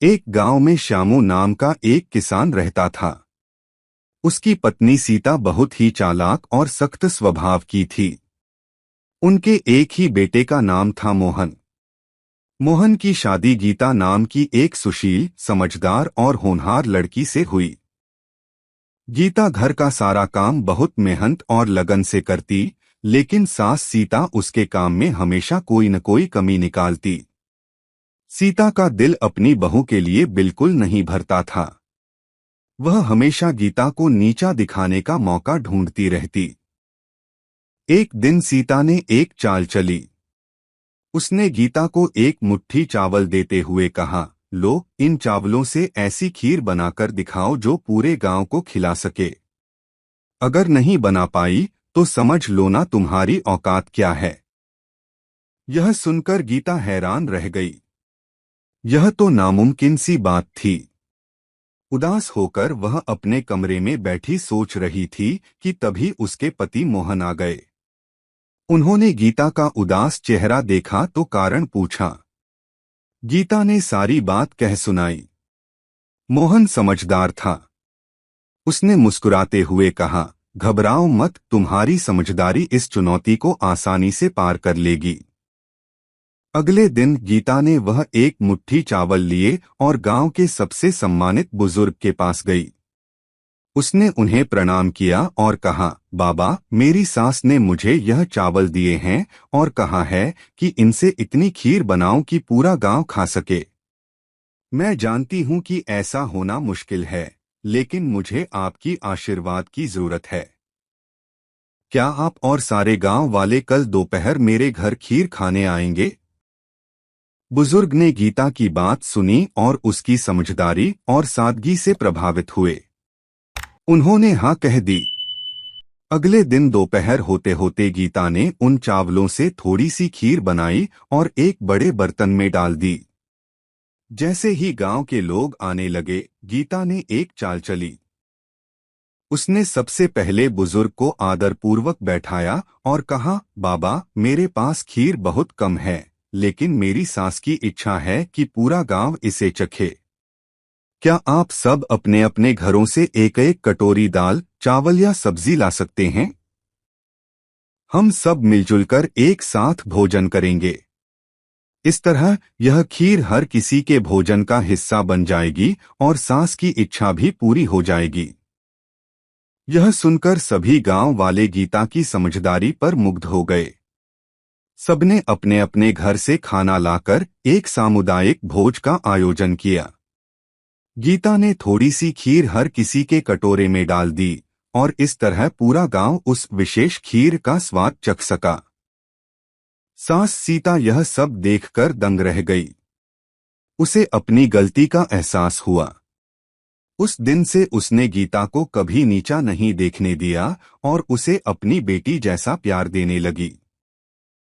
एक गांव में श्यामू नाम का एक किसान रहता था। उसकी पत्नी सीता बहुत ही चालाक और सख्त स्वभाव की थी। उनके एक ही बेटे का नाम था मोहन। मोहन की शादी गीता नाम की एक सुशील, समझदार और होनहार लड़की से हुई। गीता घर का सारा काम बहुत मेहनत और लगन से करती, लेकिन सास सीता उसके काम में हमेशा कोई न कोई कमी निकालती। सीता का दिल अपनी बहू के लिए बिल्कुल नहीं भरता था। वह हमेशा गीता को नीचा दिखाने का मौका ढूंढती रहती। एक दिन सीता ने एक चाल चली। उसने गीता को एक मुट्ठी चावल देते हुए कहा, लो, इन चावलों से ऐसी खीर बनाकर दिखाओ जो पूरे गांव को खिला सके। अगर नहीं बना पाई तो समझ लो ना तुम्हारी औकात क्या है। यह सुनकर गीता हैरान रह गई। यह तो नामुमकिन सी बात थी। उदास होकर वह अपने कमरे में बैठी सोच रही थी कि तभी उसके पति मोहन आ गए। उन्होंने गीता का उदास चेहरा देखा तो कारण पूछा। गीता ने सारी बात कह सुनाई। मोहन समझदार था। उसने मुस्कुराते हुए कहा, घबराओ मत, तुम्हारी समझदारी इस चुनौती को आसानी से पार कर लेगी। अगले दिन गीता ने वह एक मुट्ठी चावल लिए और गांव के सबसे सम्मानित बुजुर्ग के पास गई। उसने उन्हें प्रणाम किया और कहा, बाबा, मेरी सास ने मुझे यह चावल दिए हैं और कहा है कि इनसे इतनी खीर बनाओ कि पूरा गांव खा सके। मैं जानती हूं कि ऐसा होना मुश्किल है, लेकिन मुझे आपकी आशीर्वाद की जरूरत है। क्या आप और सारे गांव वाले कल दोपहर मेरे घर खीर खाने आएंगे? बुजुर्ग ने गीता की बात सुनी और उसकी समझदारी और सादगी से प्रभावित हुए। उन्होंने हाँ कह दी। अगले दिन दोपहर होते होते गीता ने उन चावलों से थोड़ी सी खीर बनाई और एक बड़े बर्तन में डाल दी। जैसे ही गांव के लोग आने लगे, गीता ने एक चाल चली। उसने सबसे पहले बुजुर्ग को आदरपूर्वक बैठाया और कहा, बाबा, मेरे पास खीर बहुत कम है, लेकिन मेरी सास की इच्छा है कि पूरा गांव इसे चखे। क्या आप सब अपने अपने घरों से एक एक कटोरी दाल, चावल या सब्जी ला सकते हैं? हम सब मिलजुल कर एक साथ भोजन करेंगे। इस तरह यह खीर हर किसी के भोजन का हिस्सा बन जाएगी और सास की इच्छा भी पूरी हो जाएगी। यह सुनकर सभी गांव वाले गीता की समझदारी पर मुग्ध हो गए। सबने अपने अपने घर से खाना लाकर एक सामुदायिक भोज का आयोजन किया। गीता ने थोड़ी सी खीर हर किसी के कटोरे में डाल दी और इस तरह पूरा गांव उस विशेष खीर का स्वाद चख सका। सास सीता यह सब देखकर दंग रह गई। उसे अपनी गलती का एहसास हुआ। उस दिन से उसने गीता को कभी नीचा नहीं देखने दिया और उसे अपनी बेटी जैसा प्यार देने लगी।